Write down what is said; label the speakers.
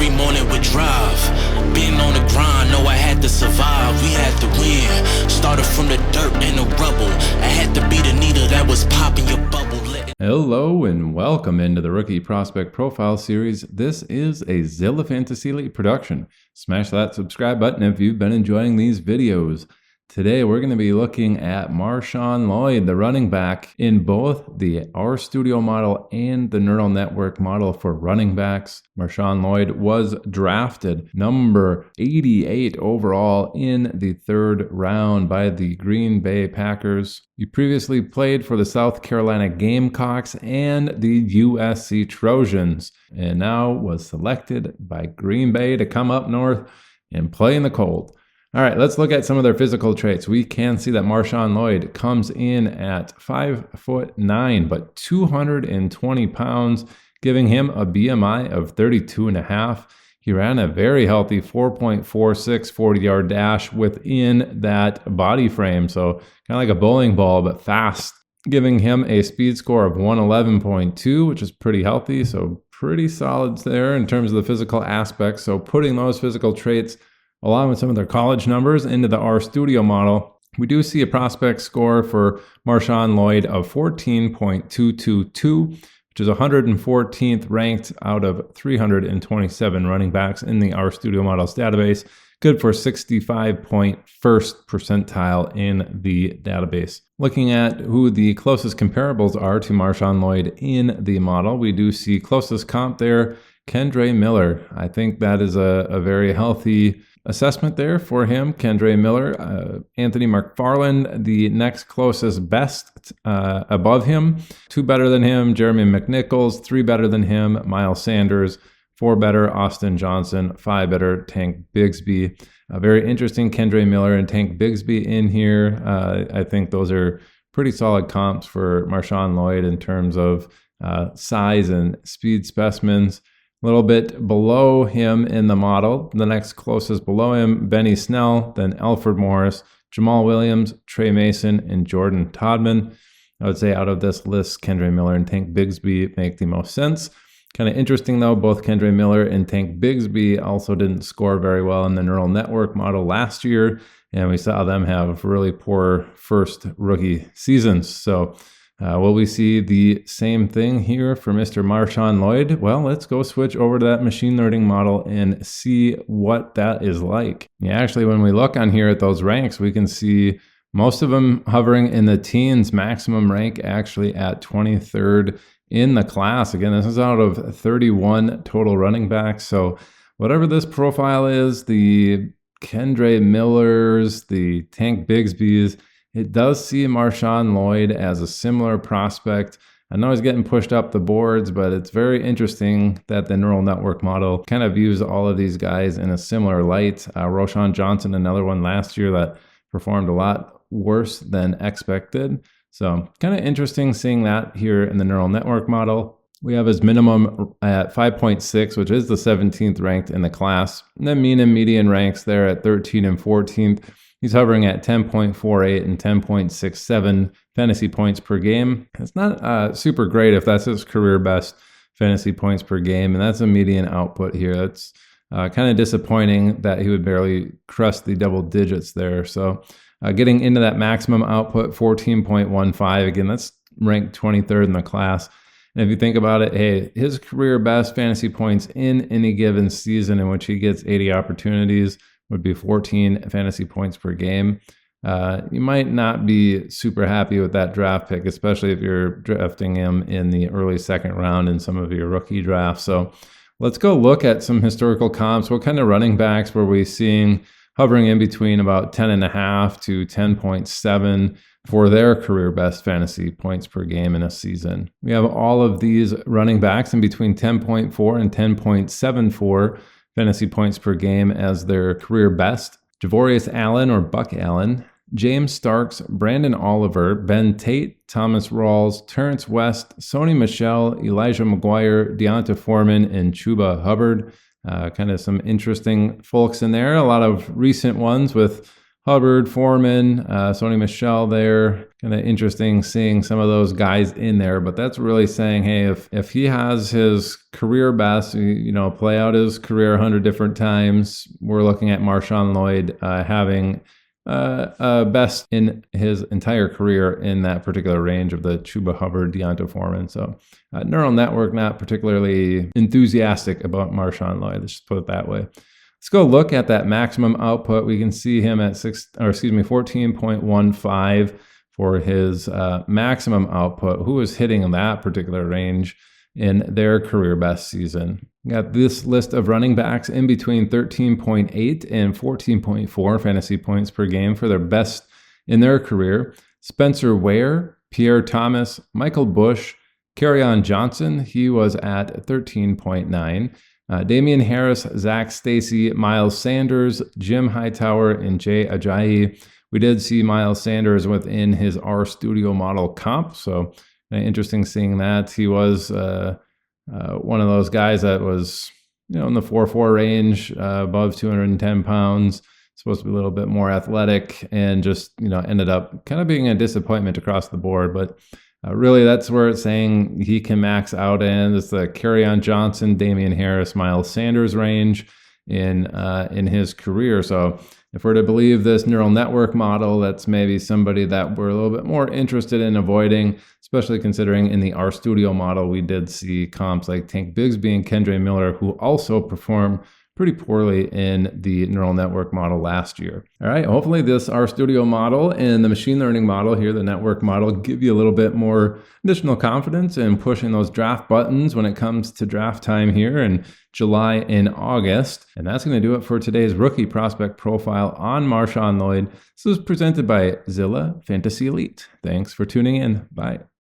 Speaker 1: every morning with drive. Being on the grind, know I had to survive. We had to win. Started from the dirt and the rubble. I had to be the needle that was popping your bubble.
Speaker 2: Hello and welcome into the Rookie Prospect Profile Series. This is a Zilla Fantasy Elite production. Smash that subscribe button if you've been enjoying these videos. Today we're going to be looking at MarShawn Lloyd, the running back, in both the RStudio model and the neural network model for running backs. MarShawn Lloyd was drafted number 88 overall in the third round by the Green Bay Packers. He previously played for the South Carolina Gamecocks and the USC Trojans, and now was selected by Green Bay to come up north and play in the cold. All right, let's look at some of their physical traits. We can see that MarShawn Lloyd comes in at 5'9", but 220 pounds, giving him a BMI of 32.5. He ran a very healthy 4.46 40-yard dash within that body frame. So kind of like a bowling ball, but fast, giving him a speed score of 111.2, which is pretty healthy. So pretty solid there in terms of the physical aspects. So putting those physical traits along with some of their college numbers into the RStudio model, we do see a prospect score for MarShawn Lloyd of 14.222, which is 114th ranked out of 327 running backs in the RStudio models database. Good for 65.1st percentile in the database. Looking at who the closest comparables are to MarShawn Lloyd in the model, we do see closest comp there, Kendre Miller. I think that is a very healthy assessment there for him. Kendre Miller, Anthony McFarland, the next closest best above him. 2 better than him, Jeremy McNichols. 3 better than him, Miles Sanders. 4 better, Austin Johnson. 5 better, Tank Bigsby. Very interesting, Kendre Miller and Tank Bigsby in here. I think those are pretty solid comps for MarShawn Lloyd in terms of size and speed specimens. A little bit below him in the model, the next closest below him, Benny Snell, then Alfred Morris, Jamal Williams, Trey Mason, and Jordan Todman. I would say out of this list, Kendre Miller and Tank Bigsby make the most sense. Kind of interesting though, both Kendre Miller and Tank Bigsby also didn't score very well in the neural network model last year, and we saw them have really poor first rookie seasons. So will we see the same thing here for Mr. MarShawn Lloyd? Well, let's go switch over to that machine learning model and see what that is like. Yeah, actually, when we look on here at those ranks, we can see most of them hovering in the teens, maximum rank actually at 23rd in the class. Again, this is out of 31 total running backs. So whatever this profile is, the Kendre Millers, the Tank Bigsbys, it does see MarShawn Lloyd as a similar prospect. I know he's getting pushed up the boards, but it's very interesting that the neural network model kind of views all of these guys in a similar light. Roschon Johnson, another one last year that performed a lot worse than expected. So kind of interesting seeing that here in the neural network model. We have his minimum at 5.6, which is the 17th ranked in the class. And then mean and median ranks there at 13th and 14th. He's hovering at 10.48 and 10.67 fantasy points per game. It's not super great if that's his career best fantasy points per game, and that's a median output here. That's kind of disappointing that he would barely crest the double digits there. So getting into that maximum output, 14.15, again, that's ranked 23rd in the class. And if you think about it, hey, his career best fantasy points in any given season in which he gets 80 opportunities would be 14 fantasy points per game. You might not be super happy with that draft pick, especially if you're drafting him in the early second round in some of your rookie drafts. So let's go look at some historical comps. What kind of running backs were we seeing hovering in between about 10.5 to 10.7 for their career best fantasy points per game in a season? We have all of these running backs in between 10.4 and 10.74 fantasy points per game as their career best. Javorius Allen or Buck Allen, James Starks, Brandon Oliver, Ben Tate, Thomas Rawls, Terrence West, Sony Michel, Elijah McGuire, Deonta Foreman, and Chuba Hubbard. Kind of some interesting folks in there. A lot of recent ones with Hubbard, Foreman, Sony Michel there. Kind of interesting seeing some of those guys in there, but that's really saying, hey, if he has his career best, play out his career 100 different times, we're looking at MarShawn Lloyd having best in his entire career in that particular range of the Chuba Hubbard, Deonta Foreman. So neural network, not particularly enthusiastic about MarShawn Lloyd. Let's just put it that way. Let's go look at that maximum output. We can see him at 14.15 for his maximum output. Who was hitting in that particular range in their career best season? Got this list of running backs in between 13.8 and 14.4 fantasy points per game for their best in their career. Spencer Ware, Pierre Thomas, Michael Bush, Kerryon Johnson. He was at 13.9. Damian Harris, Zach Stacy, Miles Sanders, Jim Hightower, and Jay Ajayi. We did see Miles Sanders within his RStudio model comp, so interesting seeing that. He was one of those guys that was in the 4.4 range, above 210 pounds, supposed to be a little bit more athletic, and just ended up kind of being a disappointment across the board. But really, that's where it's saying he can max out in. It's the Kerryon Johnson, Damian Harris, Miles Sanders range in his career. So if we're to believe this neural network model, that's maybe somebody that we're a little bit more interested in avoiding, especially considering in the RStudio model, we did see comps like Tank Bigsby and Kendre Miller, who also performed pretty poorly in the neural network model last year. All right, hopefully this RStudio model and the machine learning model here, the network model, give you a little bit more additional confidence in pushing those draft buttons when it comes to draft time here in July and August. And that's going to do it for today's rookie prospect profile on MarShawn Lloyd. This was presented by Zilla Fantasy Elite. Thanks for tuning in. Bye.